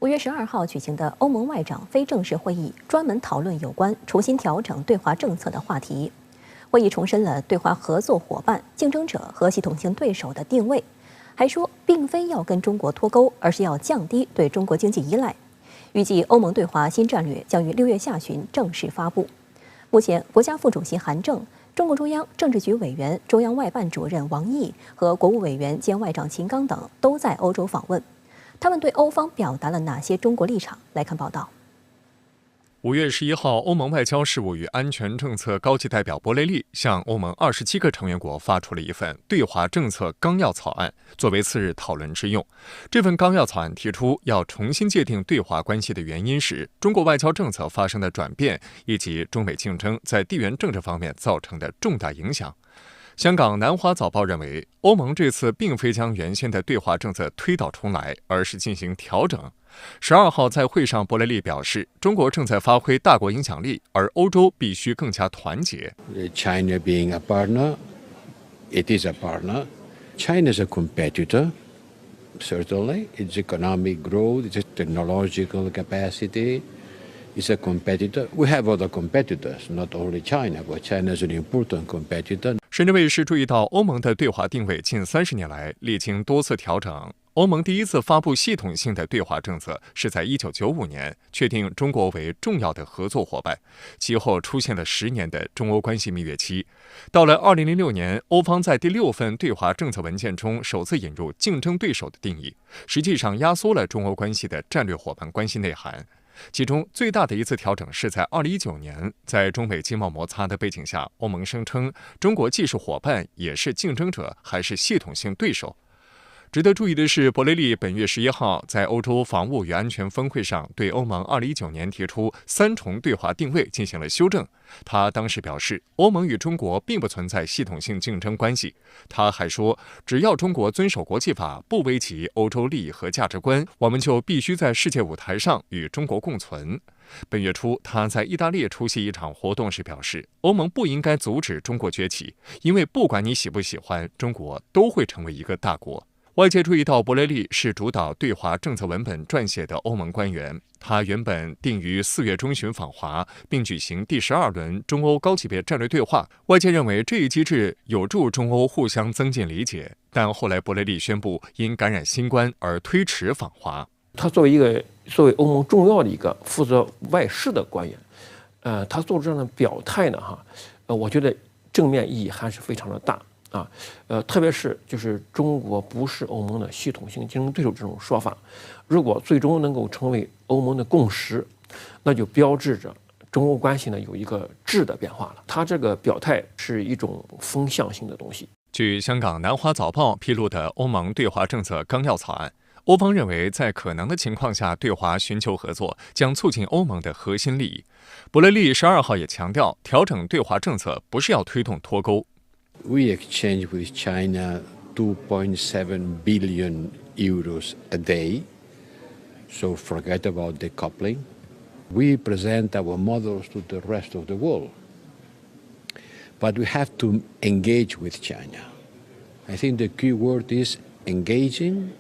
5月12号举行的欧盟外长非正式会议，专门讨论有关重新调整对华政策的话题。会议重申了对华合作伙伴、竞争者和系统性对手的定位，还说并非要跟中国脱钩，而是要降低对中国经济依赖。预计欧盟对华新战略将于6月下旬正式发布。目前，国家副主席韩正、中共中央政治局委员、中央外办主任王毅和国务委员兼外长秦刚等都在欧洲访问。他们对欧方表达了哪些中国立场？来看报道。5月11号，欧盟外交事务与安全政策高级代表博雷利向欧盟27个成员国发出了一份对华政策纲要草案，作为次日讨论之用。这份纲要草案提出，要重新界定对华关系的原因是中国外交政策发生的转变，以及中美竞争在地缘政治方面造成的重大影响。香港南华早报认为，欧盟这次并非将原先的对华政策推倒重来，而是进行调整。12号在会上，博雷利表示，中国正在发挥大国影响力，而欧洲必须更加团结。China being a partner, it is a partner. China is a competitor, certainly. Its economic growth, its technological capacity is a competitor. We have other competitors, not only China, but China is an important competitor. 深圳卫视注意到，欧盟的对华定位近30年来历经多次调整。欧盟第一次发布系统性的对华政策是在1995年，确定中国为重要的合作伙伴。其后出现了10年的中欧关系蜜月期。到了2006年，欧方在第6份对华政策文件中首次引入竞争对手的定义，实际上压缩了中欧关系的战略伙伴关系内涵。其中最大的一次调整是在2019年，在中美经贸摩擦的背景下，欧盟声称中国既是伙伴，也是竞争者，还是系统性对手。值得注意的是，博雷利本月11号在欧洲防务与安全峰会上对欧盟2019年提出3重对华定位进行了修正。他当时表示，欧盟与中国并不存在系统性竞争关系。他还说，只要中国遵守国际法，不危及欧洲利益和价值观，我们就必须在世界舞台上与中国共存。本月初，他在意大利出席一场活动时表示，欧盟不应该阻止中国崛起，因为不管你喜不喜欢，中国都会成为一个大国。外界注意到，博雷利是主导对华政策文本撰写的欧盟官员。他原本定于4月中旬访华，并举行第12轮中欧高级别战略对话。外界认为这一机制有助中欧互相增进理解，但后来博雷利宣布因感染新冠而推迟访华。他作为欧盟重要的一个负责外事的官员，他做出这样的表态呢，我觉得正面意义还是非常的大。特别是就是中国不是欧盟的系统性竞争对手这种说法，如果最终能够成为欧盟的共识，那就标志着中欧关系呢有一个质的变化了。他这个表态是一种风向性的东西。据香港南华早报披露的欧盟对华政策纲要草案，欧方认为在可能的情况下对华寻求合作，将促进欧盟的核心利益。博雷利12号也强调，调整对华政策不是要推动脱钩。We exchange with China 2.7 billion euros a day, so forget about decoupling. We present our models to the rest of the world. But we have to engage with China. I think the key word is engaging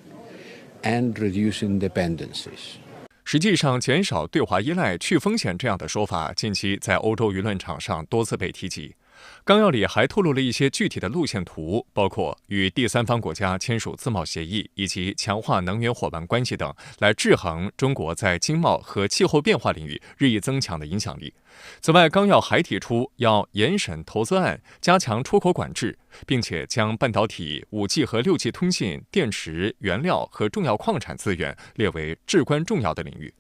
and reducing dependencies. 实际上，减少对华依赖、去风险这样的说法，近期在欧洲舆论场上多次被提及。纲要里还透露了一些具体的路线图，包括与第三方国家签署自贸协议，以及强化能源伙伴关系等，来制衡中国在经贸和气候变化领域日益增强的影响力。此外，纲要还提出要严审投资案，加强出口管制，并且将半导体、5G 和6G 通信、电池、原料和重要矿产资源列为至关重要的领域。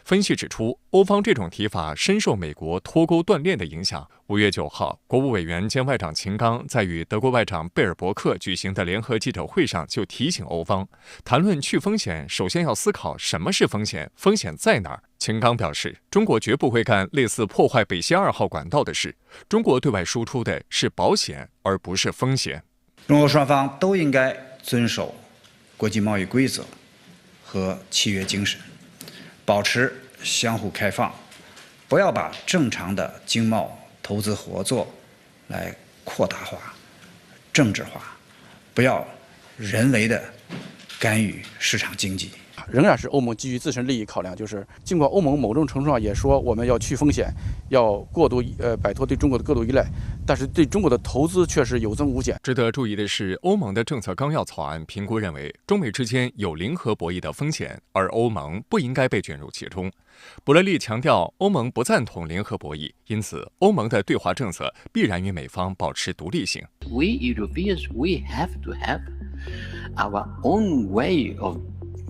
分析指出，欧方这种提法深受美国脱钩断链的影响。5月9号，国务委员兼外长秦刚在与德国外长贝尔伯克举行的联合记者会上就提醒欧方，谈论去风险，首先要思考什么是风险，风险在哪儿。秦刚表示，中国绝不会干类似破坏北溪2号管道的事，中国对外输出的是保险，而不是风险。中欧双方都应该遵守国际贸易规则和契约精神，保持相互开放，不要把正常的经贸投资合作来扩大化、政治化，不要人为的干预市场经济。仍然是欧盟基于自身利益考量，就是尽管欧盟某种程度上也说我们要去风险，要摆脱对中国的过度依赖，但是对中国的投资却是有增无减。值得注意的是，欧盟的政策纲要草案评估认为，中美之间有零和博弈的风险，而欧盟不应该被卷入其中。博雷利强调，欧盟不赞同零和博弈，因此欧盟的对华政策必然与美方保持独立性。We Europeans, we have to have our own way of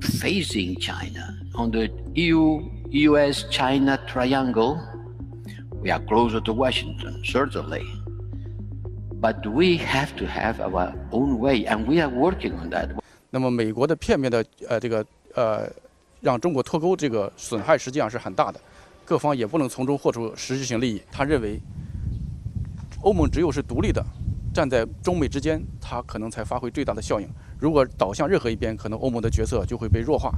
facing China. On the EU-US-China triangle, we are closer to Washington, certainly. But we have to have our own way, and we are working on that. 那么美国的片面的让中国脱钩这个损害实际上是很大的，各方也不能从中获出实质性利益。他认为，欧盟只有是独立的，站在中美之间，它可能才发挥最大的效应。如果倒向任何一边，可能欧盟的角色就会被弱化，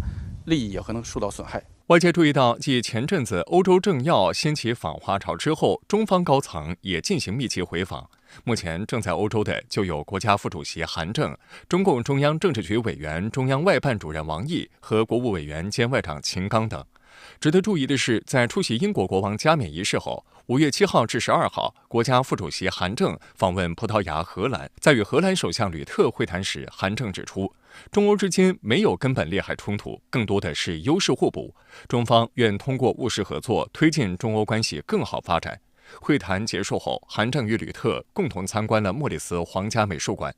利益也可能受到损害。外界注意到，继前阵子欧洲政要掀起访华潮之后，中方高层也进行密集回访。目前正在欧洲的就有国家副主席韩正、中共中央政治局委员、中央外办主任王毅和国务委员兼外长秦刚等。值得注意的是，在出席英国国王加冕仪式后，5月7号至12号，国家副主席韩正访问葡萄牙、荷兰，在与荷兰首相吕特会谈时，韩正指出，中欧之间没有根本利害冲突，更多的是优势互补。中方愿通过务实合作，推进中欧关系更好发展。会谈结束后，韩正与吕特共同参观了莫里斯皇家美术馆。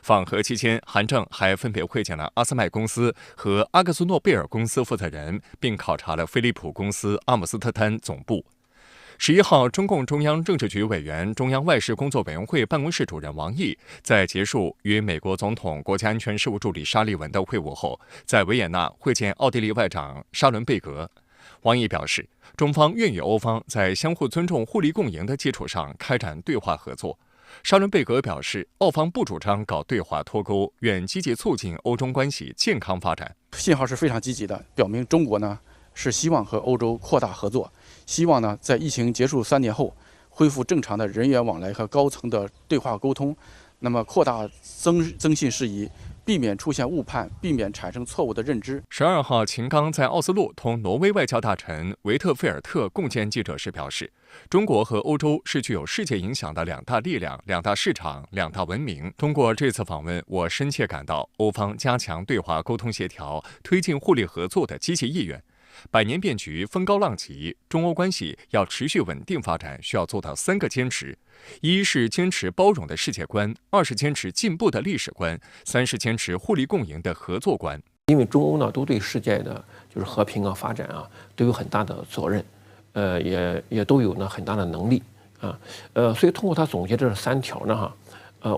访荷期间，韩正还分别会见了阿斯麦公司和阿克苏诺贝尔公司负责人，并考察了飞利浦公司阿姆斯特丹总部。11号，中共中央政治局委员、中央外事工作委员会办公室主任王毅在结束与美国总统国家安全事务助理沙利文的会晤后，在维也纳会见奥地利外长沙伦贝格。王毅表示，中方愿与欧方在相互尊重、互利共赢的基础上开展对话合作。沙伦贝格表示，澳方不主张搞对华脱钩，愿积极促进欧中关系健康发展。信号是非常积极的，表明中国呢是希望和欧洲扩大合作，希望呢在疫情结束3年后恢复正常的人员往来和高层的对话沟通，那么扩大增信事宜，避免出现误判，避免产生错误的认知。12号，秦刚在奥斯陆同挪威外交大臣维特菲尔特共见记者时表示，中国和欧洲是具有世界影响的2大力量、2大市场、2大文明。通过这次访问，我深切感到欧方加强对华沟通协调、推进互利合作的积极意愿。百年变局，风高浪急，中欧关系要持续稳定发展，需要做到3个坚持：一是坚持包容的世界观，2是坚持进步的历史观，3是坚持互利共赢的合作观。因为中欧呢都对世界的就是和平啊、发展啊都有很大的责任，也都有呢很大的能力啊，所以通过他总结这3条呢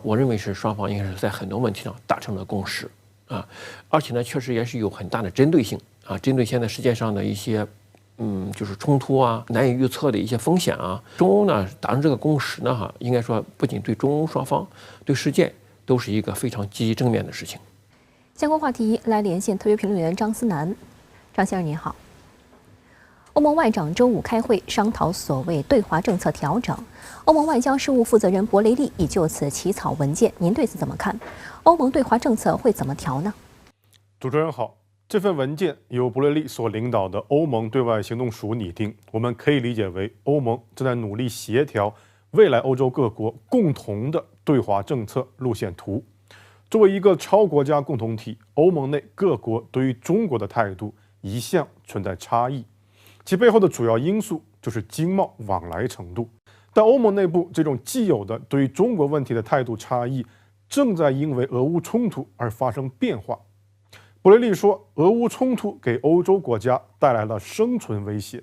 我认为是双方应该是在很多问题上达成了共识啊，而且呢确实也是有很大的针对性啊，针对现在世界上的一些就是冲突啊、难以预测的一些风险啊，中欧呢达成这个共识呢应该说不仅对中欧双方，对世界都是一个非常积极正面的事情。相关话题来连线特约评论员张思南。张先生您好。欧盟外长周5开会商讨所谓对华政策调整，欧盟外交事务负责人博雷利已就此起草文件，您对此怎么看？欧盟对华政策会怎么调呢？主持人好，这份文件由博雷利所领导的欧盟对外行动署拟定，我们可以理解为欧盟正在努力协调未来欧洲各国共同的对华政策路线图。作为一个超国家共同体，欧盟内各国对于中国的态度一向存在差异，其背后的主要因素就是经贸往来程度。但欧盟内部这种既有的对于中国问题的态度差异，正在因为俄乌冲突而发生变化。博雷利说，俄乌冲突给欧洲国家带来了生存威胁，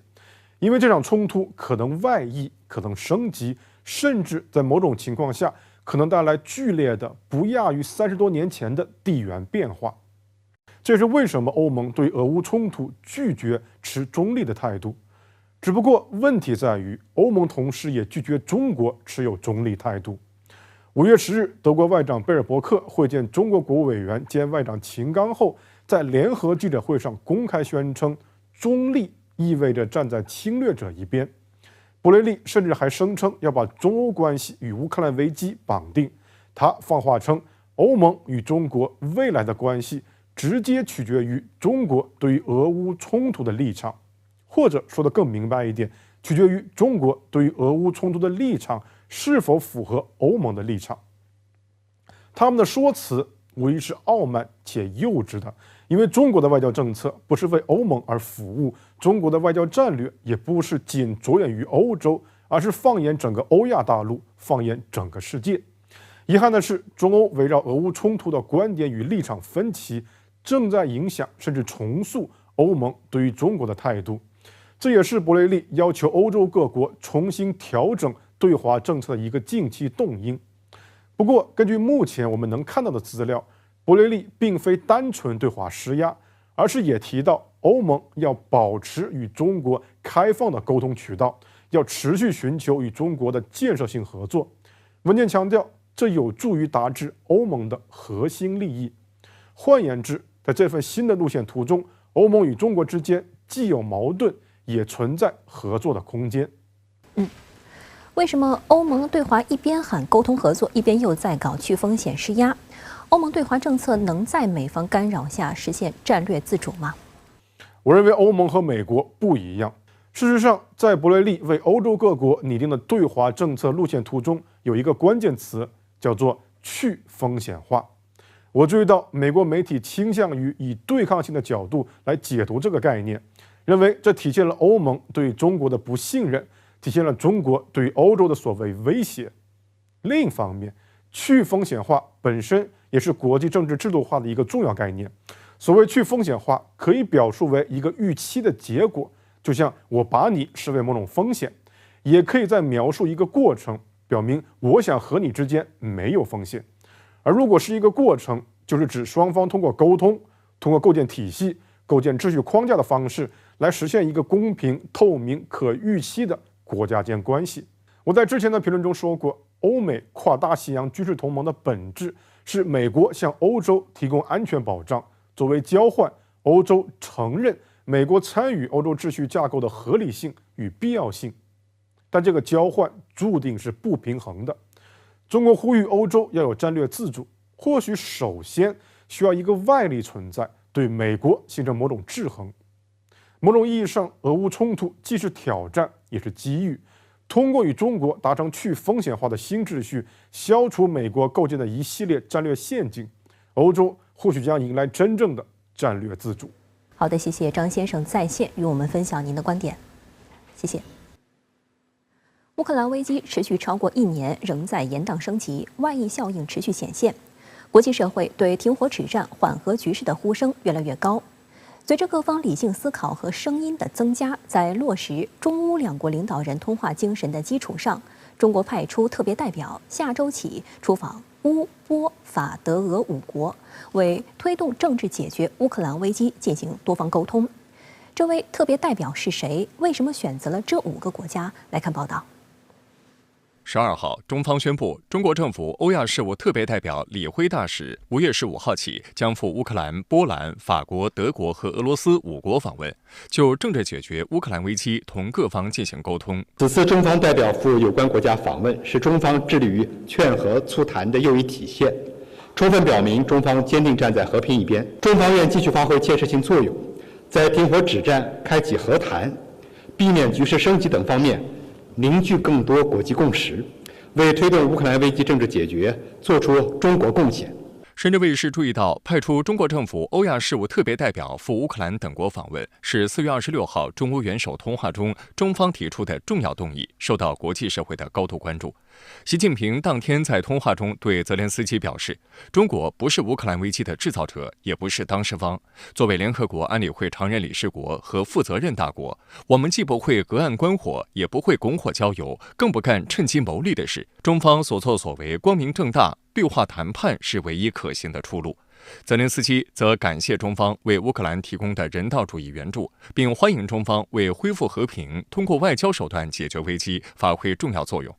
因为这场冲突可能外溢，可能升级，甚至在某种情况下可能带来剧烈的不亚于30多年前的地缘变化。这是为什么欧盟对俄乌冲突拒绝持中立的态度。只不过问题在于，欧盟同时也拒绝中国持有中立态度。5月10日，德国外长贝尔伯克会见中国国务委员兼外长秦刚后，在联合记者会上公开宣称，中立意味着站在侵略者一边。博雷利甚至还声称要把中欧关系与乌克兰危机绑定。他放话称，欧盟与中国未来的关系直接取决于中国对于俄乌冲突的立场，或者说得更明白一点，取决于中国对于俄乌冲突的立场是否符合欧盟的立场。他们的说辞无疑是傲慢且幼稚的，因为中国的外交政策不是为欧盟而服务，中国的外交战略也不是仅着眼于欧洲，而是放眼整个欧亚大陆，放眼整个世界。遗憾的是，中欧围绕俄乌冲突的观点与立场分歧，正在影响甚至重塑欧盟对于中国的态度。这也是博雷利要求欧洲各国重新调整对华政策的一个近期动因。不过，根据目前我们能看到的资料，博雷利并非单纯对华施压，而是也提到欧盟要保持与中国开放的沟通渠道，要持续寻求与中国的建设性合作。文件强调，这有助于达至欧盟的核心利益。换言之，在这份新的路线图中，欧盟与中国之间既有矛盾，也存在合作的空间。为什么欧盟对华一边喊沟通合作，一边又在搞去风险施压？欧盟对华政策能在美方干扰下实现战略自主吗？我认为欧盟和美国不一样。事实上，在博雷利为欧洲各国拟定的对华政策路线图中，有一个关键词叫做去风险化。我注意到美国媒体倾向于以对抗性的角度来解读这个概念，认为这体现了欧盟对中国的不信任，体现了中国对于欧洲的所谓威胁。另一方面，去风险化本身也是国际政治制度化的一个重要概念。所谓去风险化，可以表述为一个预期的结果，就像我把你视为某种风险，也可以再描述一个过程，表明我想和你之间没有风险。而如果是一个过程，就是指双方通过沟通，通过构建体系、构建秩序框架的方式，来实现一个公平、透明、可预期的国家间关系。我在之前的评论中说过，欧美跨大西洋军事同盟的本质是美国向欧洲提供安全保障，作为交换，欧洲承认美国参与欧洲秩序架构的合理性与必要性。但这个交换注定是不平衡的。中国呼吁欧洲要有战略自主，或许首先需要一个外力存在，对美国形成某种制衡。某种意义上，俄乌冲突既是挑战，也是机遇。通过与中国达成去风险化的新秩序，消除美国构建的一系列战略陷阱，欧洲或许将迎来真正的战略自主。好的，谢谢张先生在线与我们分享您的观点，谢谢。乌克兰危机持续超过1年，仍在延宕升级，外溢效应持续显现。国际社会对停火止战、缓和局势的呼声越来越高。随着各方理性思考和声音的增加，在落实中乌两国领导人通话精神的基础上，中国派出特别代表下周起出访乌、波、法、德、俄5国，为推动政治解决乌克兰危机进行多方沟通。这位特别代表是谁？为什么选择了这5个国家？来看报道。12号，中方宣布，中国政府欧亚事务特别代表李辉大使5月15号起将赴乌克兰、波兰、法国、德国和俄罗斯5国访问，就政治解决乌克兰危机同各方进行沟通。此次中方代表赴有关国家访问，是中方致力于劝和促谈的又一体现，充分表明中方坚定站在和平一边。中方愿继续发挥建设性作用，在停火止战、开启和谈、避免局势升级等方面凝聚更多国际共识，为推动乌克兰危机政治解决做出中国贡献。深圳卫视注意到，派出中国政府欧亚事务特别代表赴乌克兰等国访问，是4月26号中乌元首通话中中方提出的重要动议，受到国际社会的高度关注。习近平当天在通话中对泽连斯基表示，中国不是乌克兰危机的制造者，也不是当事方。作为联合国安理会常任理事国和负责任大国，我们既不会隔岸观火，也不会拱火浇油，更不干趁机牟利的事。中方所作所为光明正大，对话谈判是唯一可行的出路。泽连斯基则感谢中方为乌克兰提供的人道主义援助，并欢迎中方为恢复和平通过外交手段解决危机发挥重要作用。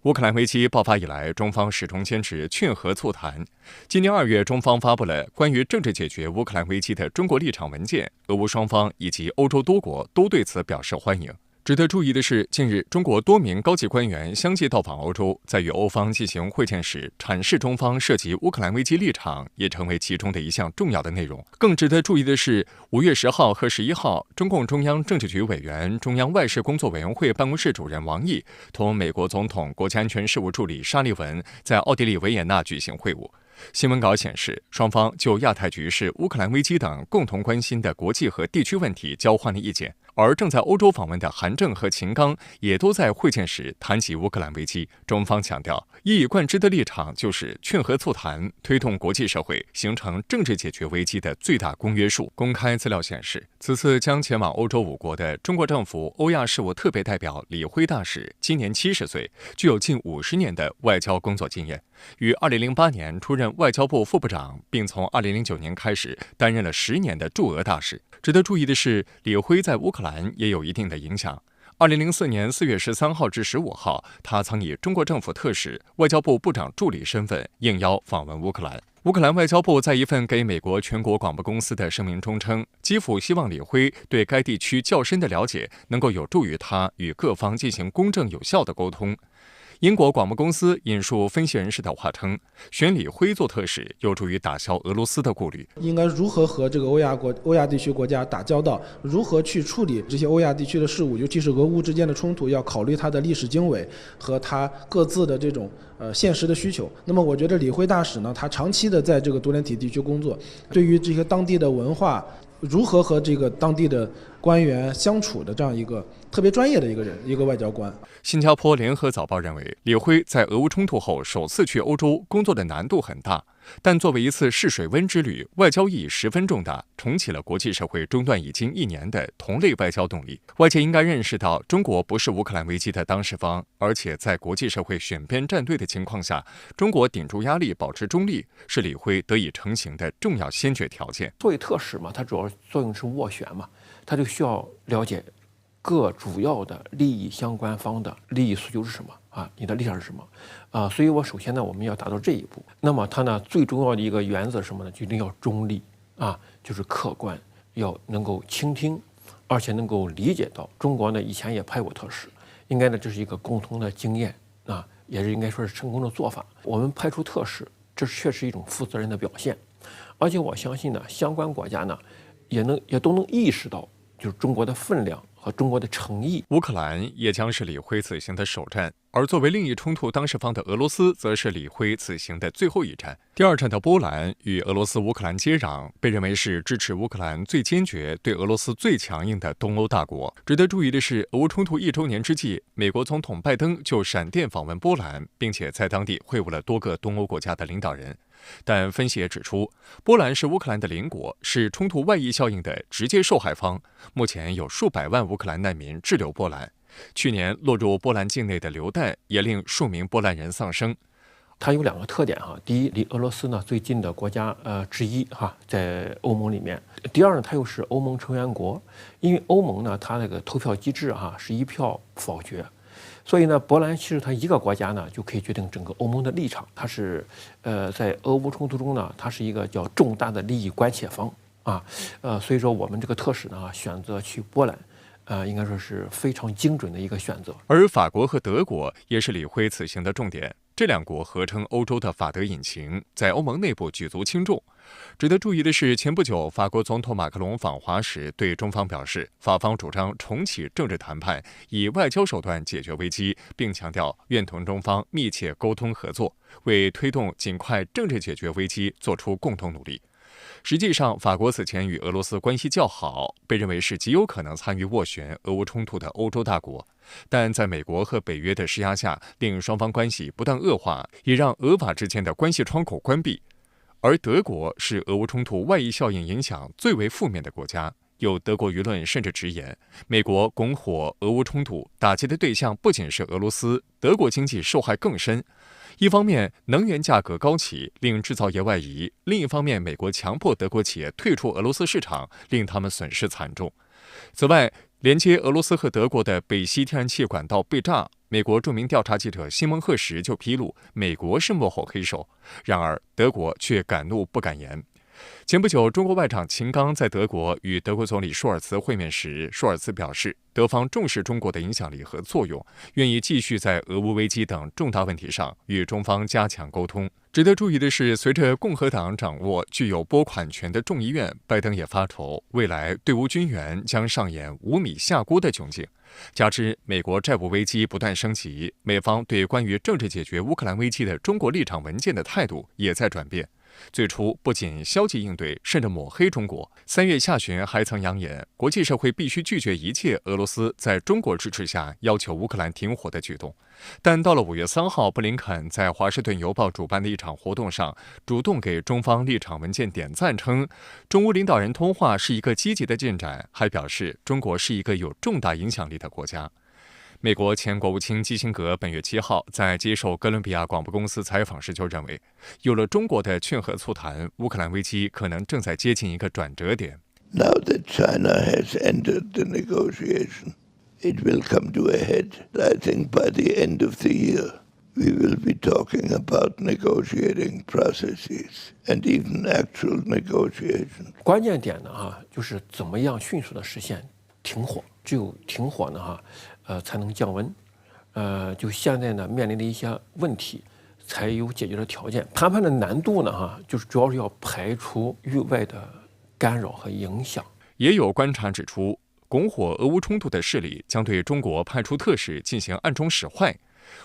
乌克兰危机爆发以来，中方始终坚持劝和促谈。今年2月，中方发布了关于政治解决乌克兰危机的中国立场文件，俄乌双方以及欧洲多国都对此表示欢迎。值得注意的是，近日中国多名高级官员相继到访欧洲，在与欧方进行会见时，阐释中方涉及乌克兰危机立场，也成为其中的一项重要的内容。更值得注意的是，5月10号和11号，中共中央政治局委员、中央外事工作委员会办公室主任王毅同美国总统国家安全事务助理沙利文在奥地利维也纳举行会晤。新闻稿显示，双方就亚太局势、乌克兰危机等共同关心的国际和地区问题交换了意见。而正在欧洲访问的韩正和秦刚也都在会见时谈及乌克兰危机。中方强调，一以贯之的立场就是劝和促谈，推动国际社会形成政治解决危机的最大公约数。公开资料显示，此次将前往欧洲5国的中国政府欧亚事务特别代表李辉大使，今年70岁，具有近50年的外交工作经验。于2008年出任外交部副部长，并从2009年开始担任了10年的驻俄大使。值得注意的是，李辉在乌克兰也有一定的影响。2004年4月13号至15号，他曾以中国政府特使、外交部部长助理身份应邀访问乌克兰。乌克兰外交部在一份给美国全国广播公司的声明中称，基辅希望李辉对该地区较深的了解，能够有助于他与各方进行公正有效的沟通。英国广播公司引述分析人士的话称，选李辉做特使有助于打消俄罗斯的顾虑。应该如何和这个欧亚地区国家打交道，如何去处理这些欧亚地区的事务，尤其是俄乌之间的冲突，要考虑它的历史经纬和它各自的这种现实的需求。那么我觉得李辉大使呢，他长期的在这个多联体地区工作，对于这些当地的文化，如何和这个当地的官员相处的这样一个特别专业的一个人，一个外交官。新加坡联合早报认为，李辉在俄乌冲突后首次去欧洲工作的难度很大，但作为一次试水温之旅，外交意义十分重大，重启了国际社会中断已经1年的同类外交动力。外界应该认识到，中国不是乌克兰危机的当事方，而且在国际社会选边站队的情况下，中国顶住压力保持中立，是李辉得以成型的重要先决条件。作为特使嘛，它主要作用是斡旋嘛，它就需要了解各主要的利益相关方的利益诉求是什么啊？你的立场是什么啊？所以我首先呢，我们要达到这一步。那么它呢，最重要的一个原则是什么呢？就一定要中立啊，就是客观，要能够倾听，而且能够理解到中国呢以前也派过特使，应该呢这是一个共同的经验啊，也是应该说是成功的做法。我们派出特使，这确实是一种负责任的表现，而且我相信呢，相关国家呢也都能意识到，就是中国的分量和中国的诚意。乌克兰也将是李辉此行的首站，而作为另一冲突当事方的俄罗斯，则是李辉此行的最后一站。第2站的波兰与俄罗斯乌克兰接壤，被认为是支持乌克兰最坚决、对俄罗斯最强硬的东欧大国。值得注意的是，俄乌冲突1周年之际，美国总统拜登就闪电访问波兰，并且在当地会晤了多个东欧国家的领导人。但分析也指出，波兰是乌克兰的邻国，是冲突外溢效应的直接受害方。目前有数百万乌克兰难民滞留波兰，去年落入波兰境内的流弹也令数名波兰人丧生。它有2个特点哈，第一，离俄罗斯呢最近的国家之一哈，在欧盟里面；第二呢，它又是欧盟成员国，因为欧盟呢它那个投票机制哈是1票否决。所以呢，波兰其实它一个国家呢就可以决定整个欧盟的立场。它是在俄乌冲突中呢，它是一个叫重大的利益关切方啊。所以说我们这个特使呢选择去波兰，应该说是非常精准的一个选择。而法国和德国也是李辉此行的重点。这2国合称欧洲的法德引擎，在欧盟内部举足轻重。值得注意的是，前不久法国总统马克龙访华时对中方表示，法方主张重启政治谈判，以外交手段解决危机，并强调愿同中方密切沟通合作，为推动尽快政治解决危机做出共同努力。实际上，法国此前与俄罗斯关系较好，被认为是极有可能参与斡旋俄乌冲突的欧洲大国。但在美国和北约的施压下，令双方关系不断恶化，也让俄法之间的关系窗口关闭。而德国是俄乌冲突外溢效应影响最为负面的国家，有德国舆论甚至直言，美国拱火俄乌冲突打击的对象不仅是俄罗斯，德国经济受害更深。一方面，能源价格高企，令制造业外移；另一方面，美国强迫德国企业退出俄罗斯市场，令他们损失惨重。此外，连接俄罗斯和德国的北溪天然气管道被炸，美国著名调查记者西蒙赫什就披露，美国是幕后黑手。然而，德国却敢怒不敢言。前不久，中国外长秦刚在德国与德国总理舒尔茨会面时，舒尔茨表示，德方重视中国的影响力和作用，愿意继续在俄乌危机等重大问题上与中方加强沟通。值得注意的是，随着共和党掌握具有拨款权的众议院，拜登也发愁未来对乌军援将上演无米下锅的窘境。加之美国债务危机不断升级，美方对关于政治解决乌克兰危机的中国立场文件的态度也在转变。最初不仅消极应对，甚至抹黑中国。3月下旬还曾扬言，国际社会必须拒绝一切俄罗斯在中国支持下要求乌克兰停火的举动。但到了5月3号，布林肯在华盛顿邮报主办的一场活动上，主动给中方立场文件点赞，称中乌领导人通话是一个积极的进展，还表示中国是一个有重大影响力的国家。美国前国务卿基辛格本月7号在接受哥伦比亚广播公司采访时就认为，有了中国的劝和促谈，乌克兰危机可能正在接近一个转折点。Now that China has entered the negotiation, it will come to a head. I think by the end of the year, we will be talking about negotiating processes and even actual negotiation. 关键点呢，就是怎么样迅速的实现停火。只有停火呢，才能降温，就现在呢面临的一些问题，才有解决的条件。谈判的难度呢，就是主要是要排除域外的干扰和影响。也有观察指出，拱火俄乌冲突的势力将对中国派出特使进行暗中使坏。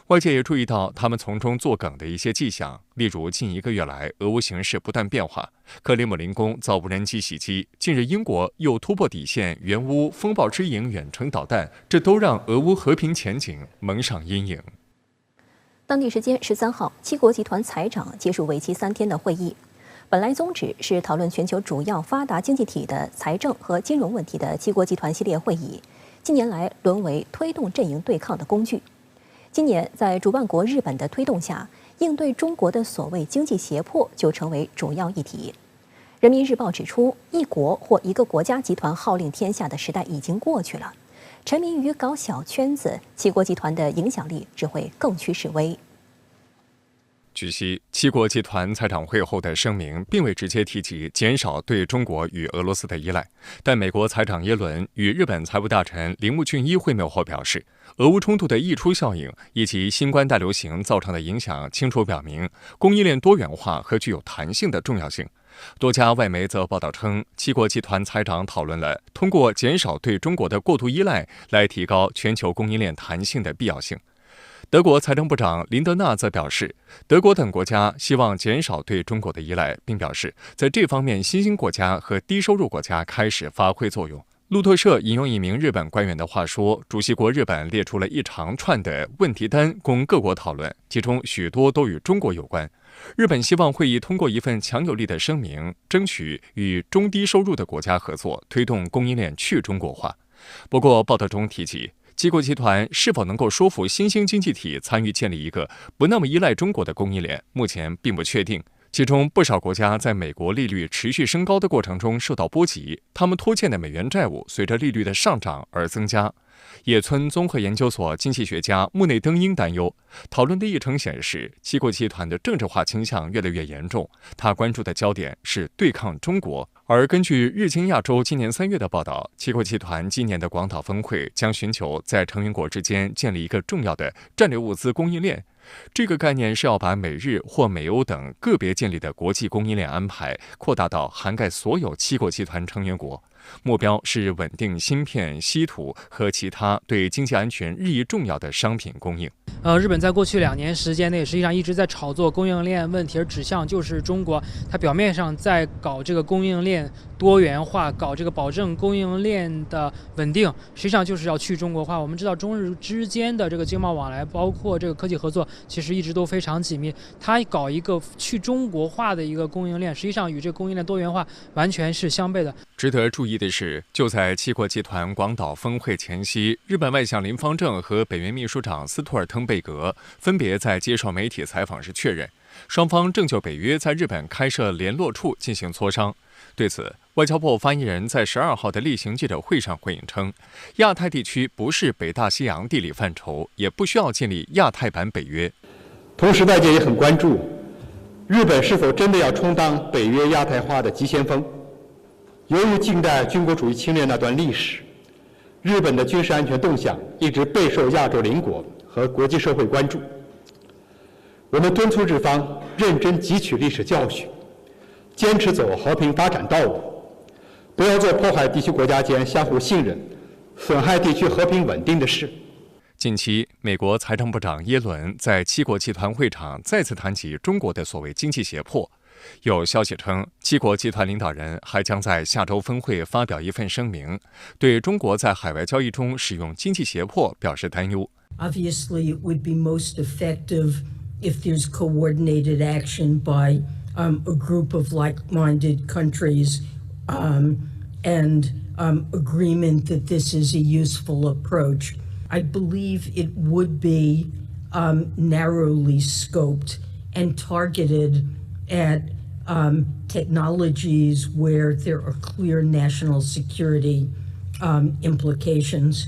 外界也注意到他们从中作梗的一些迹象，例如近1个月来俄乌形势不断变化，克里姆林宫遭无人机袭击，近日英国又突破底线援乌风暴之影远程导弹，这都让俄乌和平前景蒙上阴影。当地时间13号，7国集团财长结束为期3天的会议，本来宗旨是讨论全球主要发达经济体的财政和金融问题的7国集团系列会议，近年来沦为推动阵营对抗的工具。今年，在主办国日本的推动下，应对中国的所谓经济胁迫就成为主要议题。人民日报指出，一国或一个国家集团号令天下的时代已经过去了，沉迷于搞小圈子，7国集团的影响力只会更趋式微。据悉，7国集团财长会后的声明并未直接提及减少对中国与俄罗斯的依赖，但美国财长耶伦与日本财务大臣铃木俊一会面后表示，俄乌冲突的溢出效应以及新冠大流行造成的影响清楚表明供应链多元化和具有弹性的重要性。多家外媒则报道称，7国集团财长讨论了通过减少对中国的过度依赖来提高全球供应链弹性的必要性。德国财政部长林德纳则表示，德国等国家希望减少对中国的依赖，并表示在这方面新兴国家和低收入国家开始发挥作用。路透社引用一名日本官员的话说，主席国日本列出了一长串的问题单供各国讨论，其中许多都与中国有关。日本希望会议通过一份强有力的声明，争取与中低收入的国家合作，推动供应链去中国化。不过，报道中提及7国集团是否能够说服新兴经济体参与建立一个不那么依赖中国的供应链，目前并不确定。其中不少国家在美国利率持续升高的过程中受到波及，他们拖欠的美元债务随着利率的上涨而增加。野村综合研究所经济学家木内登英担忧，讨论的议程显示7国集团的政治化倾向越来越严重，他关注的焦点是对抗中国。而根据日经亚洲今年3月的报道，7国集团今年的广岛峰会将寻求在成员国之间建立一个重要的战略物资供应链。这个概念是要把美日或美欧等个别建立的国际供应链安排扩大到涵盖所有7国集团成员国，目标是稳定芯片、稀土和其他对经济安全日益重要的商品供应。日本在过去2年时间内，实际上一直在炒作供应链问题，而指向就是中国。它表面上在搞这个供应链多元化，搞这个保证供应链的稳定，实际上就是要去中国化。我们知道中日之间的这个经贸往来，包括这个科技合作，其实一直都非常紧密。它搞一个去中国化的一个供应链，实际上与这个供应链多元化完全是相悖的。值得注意的是，就在7国集团广岛峰会前夕，日本外相林芳正和北约秘书长斯图尔滕贝格分别在接受媒体采访时确认，双方正就北约在日本开设联络处进行磋商。对此，外交部发言人在12号的例行记者会上回应称，亚太地区不是北大西洋地理范畴，也不需要建立亚太版北约。同时，外界也很关注日本是否真的要充当北约亚太化的急先锋。由于近代军国主义侵略那段历史，日本的军事安全动向一直备受亚洲邻国和国际社会关注。我们敦促日方认真汲取历史教训，坚持走和平发展道路，不要做破坏地区国家间相互信任、损害地区和平稳定的事。近期，美国财政部长耶伦在七国集团会场再次谈及中国的所谓经济胁迫。有消息称，七国集团领导人还将在下周峰会发表一份声明，对中国在海外交易中使用经济胁迫表示担忧。Obviously, it would be most effective if there's coordinated action by a group of like-minded countries and agreement that this is a useful approach. I believe it would be narrowly scoped and targeted at technologies where there are clear national security implications.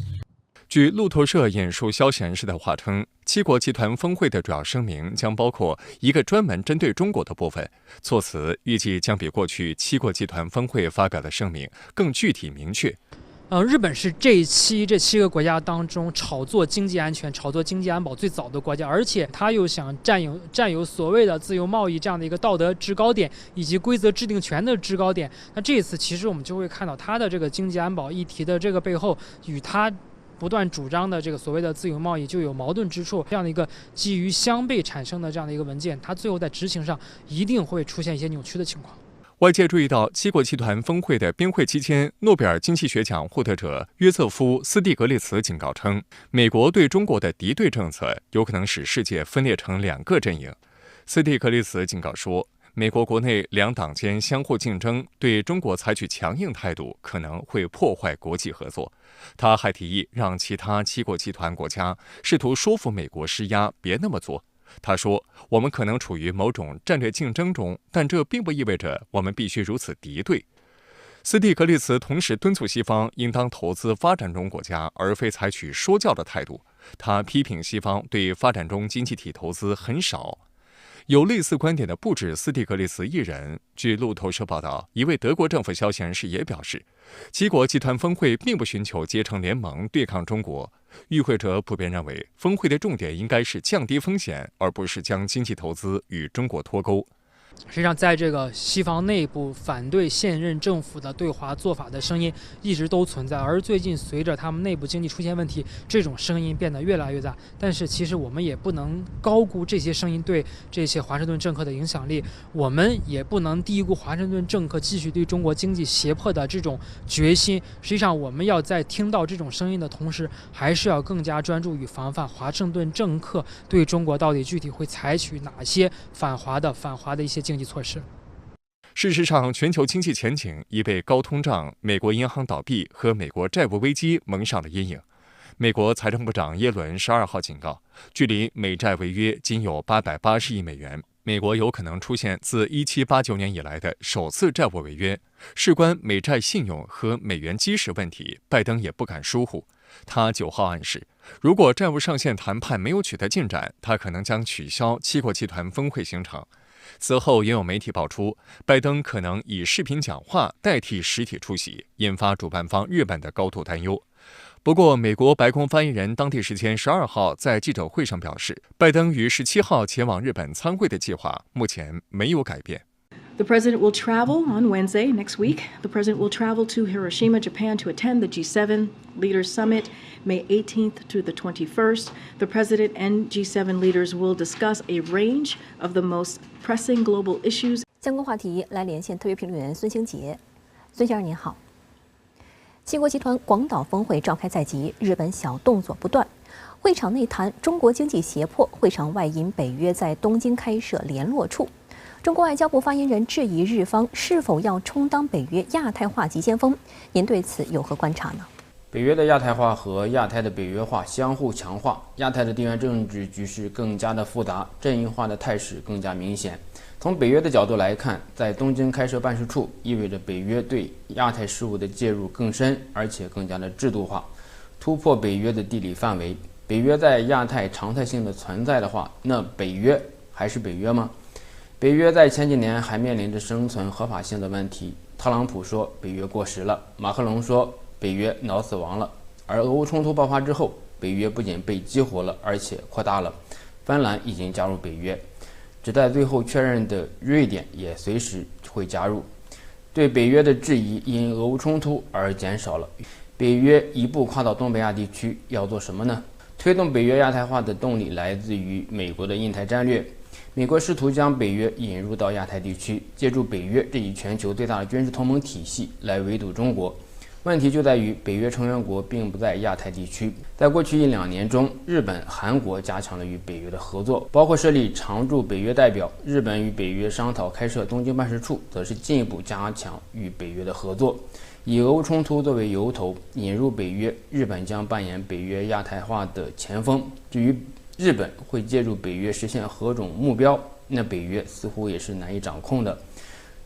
据路透社引述消息人士的话称，七国集团峰会的主要声明将包括一个专门针对中国的部分，措辞预计将比过去七国集团峰会发表的声明更具体明确。日本是这7个国家当中炒作经济安全、炒作经济安保最早的国家，而且他又想占有所谓的自由贸易这样的一个道德制高点以及规则制定权的制高点。那这次其实我们就会看到他的这个经济安保议题的这个背后，与他不断主张的这个所谓的自由贸易就有矛盾之处。这样的一个基于相悖产生的这样的一个文件，它最后在执行上一定会出现一些扭曲的情况。外界注意到，七国集团峰会的边会期间，诺贝尔经济学奖获得者约瑟夫·斯蒂格利茨警告称，美国对中国的敌对政策有可能使世界分裂成2个阵营。斯蒂格利茨警告说，美国国内2党间相互竞争，对中国采取强硬态度，可能会破坏国际合作。他还提议让其他七国集团国家试图说服美国施压，别那么做。他说，我们可能处于某种战略竞争中，但这并不意味着我们必须如此敌对。斯蒂格利茨同时敦促西方应当投资发展中国家，而非采取说教的态度。他批评西方对发展中经济体投资很少。有类似观点的不止斯蒂格利茨一人。据路透社报道，一位德国政府消息人士也表示，七国集团峰会并不寻求结成联盟对抗中国。与会者普遍认为，峰会的重点应该是降低风险，而不是将经济投资与中国脱钩。实际上，在这个西方内部反对现任政府的对华做法的声音一直都存在，而最近随着他们内部经济出现问题，这种声音变得越来越大。但是，其实我们也不能高估这些声音对这些华盛顿政客的影响力，我们也不能低估华盛顿政客继续对中国经济胁迫的这种决心。实际上，我们要在听到这种声音的同时，还是要更加专注于防范华盛顿政客对中国到底具体会采取哪些反华的一些经济措施。事实上，全球经济前景已被高通胀、美国银行倒闭和美国债务危机蒙上了阴影。美国财政部长耶伦12号警告，距离美债违约仅有880亿美元，美国有可能出现自1789年以来的首次债务违约。事关美债信用和美元基石问题，拜登也不敢疏忽。他9号暗示，如果债务上限谈判没有取得进展，他可能将取消七国集团峰会行程。此后也有媒体爆出，拜登可能以视频讲话代替实体出席，引发主办方日本的高度担忧。不过，美国白宫发言人当地时间12号在记者会上表示，拜登于17号前往日本参会的计划目前没有改变。The president will travel on Wednesday next week. The president will travel to Hiroshima, Japan to attend the G7 Leaders Summit, May 18th to the 21st. The president and G7 leaders will discuss a range of the most pressing global issues. 相关话题来连线特约评论员孙兴杰。孙先生您好。七国集团广岛峰会召开在即，日本小动作不断。会场内谈中国经济胁迫，会场外引北约在东京开设联络处。中国外交部发言人质疑日方是否要充当北约亚太化急先锋，您对此有何观察呢？北约的亚太化和亚太的北约化相互强化，亚太的地缘政治局势更加的复杂，阵营化的态势更加明显。从北约的角度来看，在东京开设办事处，意味着北约对亚太事务的介入更深，而且更加的制度化，突破北约的地理范围。北约在亚太常态性的存在的话，那北约还是北约吗？北约在前几年还面临着生存合法性的问题。特朗普说北约过时了，马克龙说北约脑死亡了。而俄乌冲突爆发之后，北约不仅被激活了，而且扩大了。芬兰已经加入北约，只待最后确认的瑞典也随时会加入。对北约的质疑因俄乌冲突而减少了。北约一步跨到东北亚地区，要做什么呢？推动北约亚太化的动力来自于美国的印太战略。美国试图将北约引入到亚太地区，借助北约这一全球最大的军事同盟体系来围堵中国。问题就在于北约成员国并不在亚太地区。在过去1-2年中，日本、韩国加强了与北约的合作，包括设立常驻北约代表。日本与北约商讨开设东京办事处，则是进一步加强与北约的合作。以俄乌冲突作为由头，引入北约，日本将扮演北约亚太化的前锋。至于日本会借助北约实现何种目标，那北约似乎也是难以掌控的。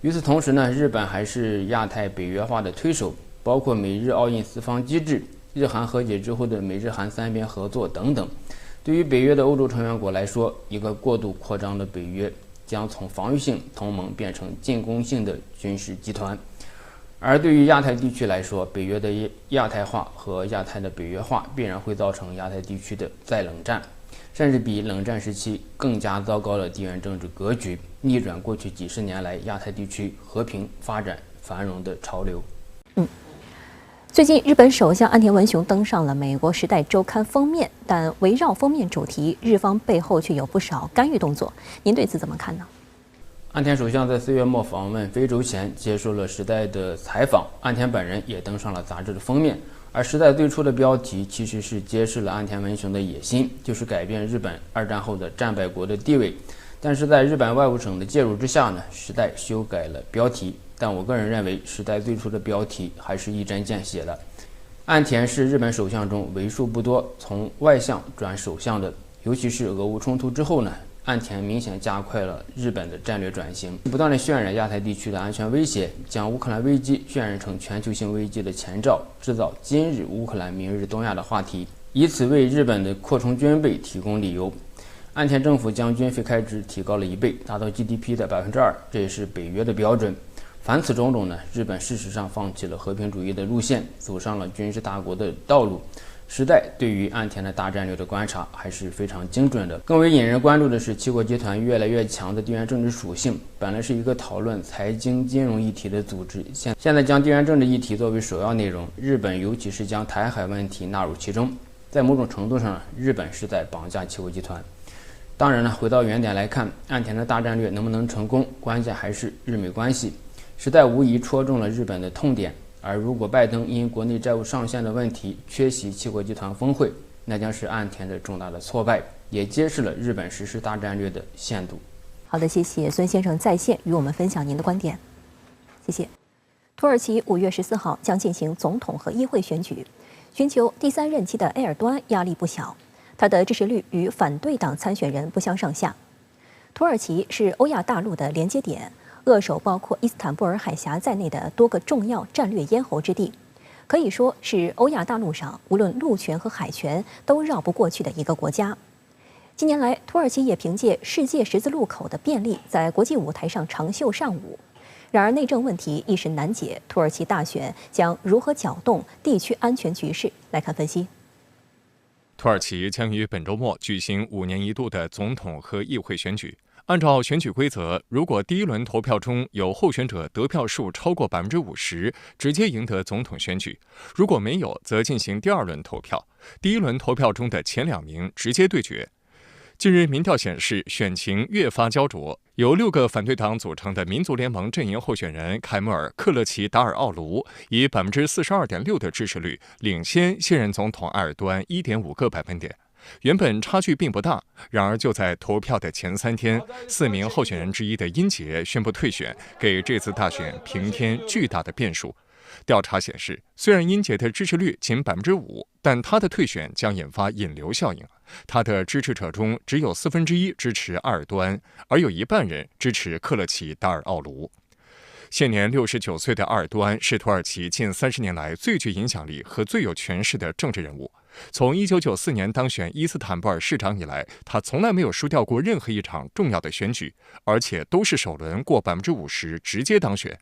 与此同时呢，日本还是亚太北约化的推手，包括美日澳印4方机制、日韩和解之后的美日韩3边合作等等。对于北约的欧洲成员国来说，一个过度扩张的北约将从防御性同盟变成进攻性的军事集团。而对于亚太地区来说，北约的亚太化和亚太的北约化必然会造成亚太地区的再冷战，甚至比冷战时期更加糟糕的地缘政治格局，逆转过去几十年来亚太地区和平发展繁荣的潮流。最近，日本首相岸田文雄登上了美国《时代周刊》封面，但围绕封面主题，日方背后却有不少干预动作。您对此怎么看呢？岸田首相在4月末访问非洲前接受了《时代》的采访，岸田本人也登上了杂志的封面。而《时代》最初的标题其实是揭示了岸田文雄的野心，就是改变日本2战后的战败国的地位。但是在日本外务省的介入之下呢，《时代》修改了标题。但我个人认为，《时代》最初的标题还是一针见血的。岸田是日本首相中为数不多从外相转首相的，尤其是俄乌冲突之后呢，岸田明显加快了日本的战略转型，不断的渲染亚太地区的安全威胁，将乌克兰危机渲染成全球性危机的前兆，制造今日乌克兰明日东亚的话题，以此为日本的扩充军备提供理由。岸田政府将军费开支提高了1倍，达到 GDP 的2%，这也是北约的标准。凡此种种呢，日本事实上放弃了和平主义的路线，走上了军事大国的道路。时代对于岸田的大战略的观察还是非常精准的。更为引人关注的是，七国集团越来越强的地缘政治属性。本来是一个讨论财经金融议题的组织，现在将地缘政治议题作为首要内容，日本尤其是将台海问题纳入其中。在某种程度上，日本是在绑架七国集团。当然了，回到原点来看，岸田的大战略能不能成功，关键还是日美关系。时代无疑戳中了日本的痛点，而如果拜登因国内债务上限的问题缺席七国集团峰会，那将是岸田的重大的挫败，也揭示了日本实施大战略的限度。好的，谢谢孙先生在线与我们分享您的观点，谢谢。土耳其5月14号将进行总统和议会选举，寻求第3任期的埃尔多安压力不小，他的支持率与反对党参选人不相上下。土耳其是欧亚大陆的连接点，扼守包括伊斯坦布尔海峡在内的多个重要战略咽喉之地，可以说是欧亚大陆上无论陆权和海权都绕不过去的一个国家。近年来，土耳其也凭借世界十字路口的便利，在国际舞台上长袖善舞。然而，内政问题一时难解，土耳其大选将如何搅动地区安全局势？来看分析。土耳其将于本周末举行5年1度的总统和议会选举。按照选举规则，如果第一轮投票中有候选者得票数超过50%，直接赢得总统选举；如果没有，则进行第2轮投票。第一轮投票中的前2名直接对决。近日民调显示，选情越发焦灼。由6个反对党组成的民族联盟阵营候选人凯穆尔·克勒齐达尔奥卢以 42.6% 的支持率领先现任总统埃尔多安 1.5个百分点。原本差距并不大，然而就在投票的前3天，4名候选人之一的英杰宣布退选，给这次大选平添巨大的变数。调查显示，虽然英杰的支持率仅 5%， 但他的退选将引发引流效应。他的支持者中只有1/4支持埃尔多安，而有1半人支持克勒齐达尔奥卢。现年69岁的埃尔多安是土耳其近30年来最具影响力和最有权势的政治人物。从1994年当选伊斯坦布尔市长以来，他从来没有输掉过任何一场重要的选举，而且都是首轮过50%直接当选。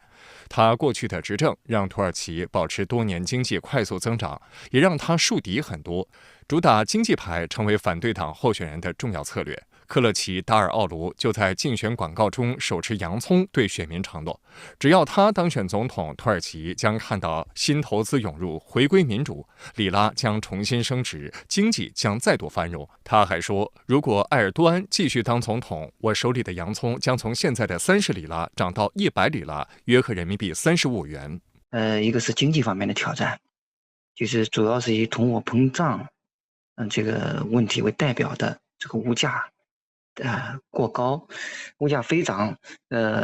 他过去的执政让土耳其保持多年经济快速增长，也让他树敌很多。主打经济牌成为反对党候选人的重要策略。克勒齐达尔奥卢就在竞选广告中手持洋葱对选民承诺，只要他当选总统，土耳其将看到新投资涌入，回归民主，里拉将重新升值，经济将再度繁荣。他还说，如果埃尔多安继续当总统，我手里的洋葱将从现在的30里拉涨到100里拉，约合人民币35元。一个是经济方面的挑战，就是主要是以通货膨胀这个问题为代表的这个物价过高，物价飞涨，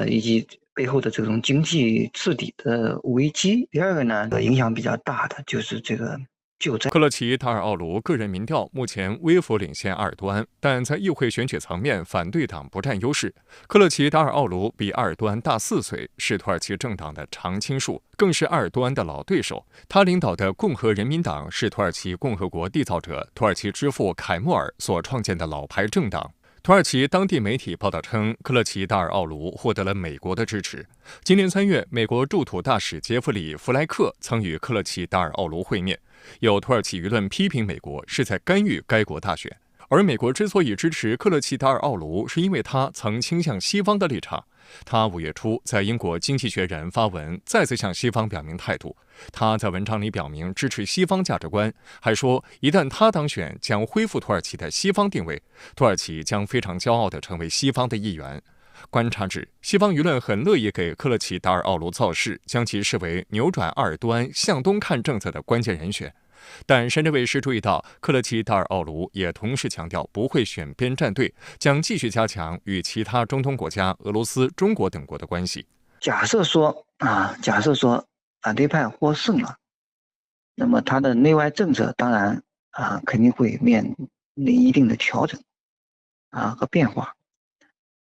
以及背后的这种经济治理的危机。第二个呢，影响比较大的就是这个救灾。克勒齐达尔奥卢个人民调目前微幅领先埃尔多安，但在议会选举层面，反对党不占优势。克勒齐达尔奥卢比埃尔多安大4岁，是土耳其政党的常青树，更是埃尔多安的老对手。他领导的共和人民党是土耳其共和国缔造者土耳其之父凯末尔所创建的老牌政党。土耳其当地媒体报道称，克勒齐达尔奥卢获得了美国的支持。今年3月，美国驻土大使杰弗里·弗莱克曾与克勒齐达尔奥卢会面，有土耳其舆论批评美国是在干预该国大选。而美国之所以支持克勒齐达尔奥卢，是因为他曾倾向西方的立场。他5月初在英国《经济学人》发文，再次向西方表明态度。他在文章里表明支持西方价值观，还说一旦他当选，将恢复土耳其的西方定位，土耳其将非常骄傲地成为西方的一员。观察指，西方舆论很乐意给克勒齐达尔奥卢造势，将其视为扭转埃尔多安向东看政策的关键人选。但深圳卫视注意到，克勒齐达尔奥卢也同时强调不会选边站队，将继续加强与其他中东国家、俄罗斯、中国等国的关系。假设说反对派获胜了，那么他的内外政策当然肯定会面临一定的调整和变化，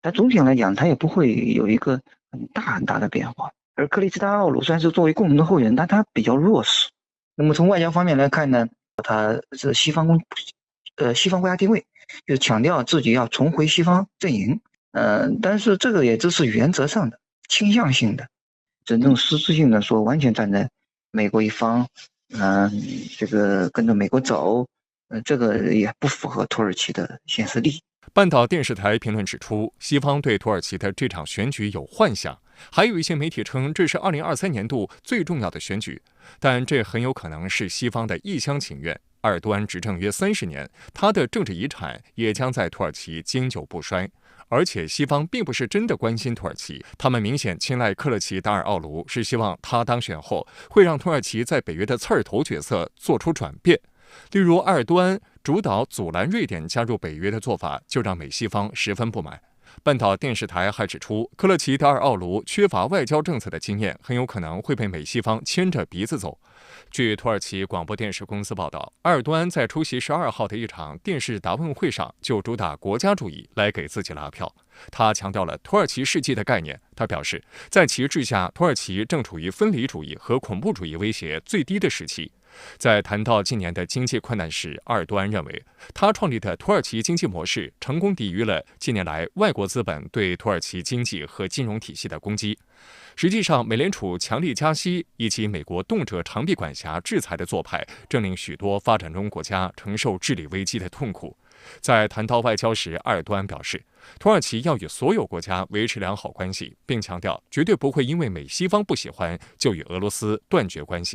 但总体来讲，他也不会有一个很大的变化。而克勒齐达尔奥卢虽然是作为共同的候选人，但他比较弱势。那么从外交方面来看呢，他是西方国家定位，就是强调自己要重回西方阵营。但是这个也只是原则上的、倾向性的，真正实质性的说完全站在美国一方，这个跟着美国走，这个也不符合土耳其的现实利益。半岛电视台评论指出，西方对土耳其的这场选举有幻想，还有一些媒体称这是2023年度最重要的选举，但这很有可能是西方的一厢情愿。埃尔多安执政约30年，他的政治遗产也将在土耳其经久不衰。而且西方并不是真的关心土耳其，他们明显青睐克勒齐达尔奥卢，是希望他当选后会让土耳其在北约的刺儿头角色做出转变。例如，埃尔多安主导阻拦瑞典加入北约的做法，就让美西方十分不满。半岛电视台还指出，克勒齐达尔奥卢缺乏外交政策的经验，很有可能会被美西方牵着鼻子走。据土耳其广播电视公司报道，埃尔多安在出席12号的一场电视答问会上，就主打国家主义来给自己拉票。他强调了土耳其世纪的概念。他表示，在其治下，土耳其正处于分离主义和恐怖主义威胁最低的时期。在谈到近年的经济困难时，埃尔多安认为，他创立的土耳其经济模式成功抵御了近年来外国资本对土耳其经济和金融体系的攻击。实际上，美联储强力加息以及美国动辄长臂管辖制裁的做派，正令许多发展中国家承受治理危机的痛苦。在谈到外交时，埃尔多安表示，土耳其要与所有国家维持良好关系，并强调绝对不会因为美西方不喜欢就与俄罗斯断绝关系。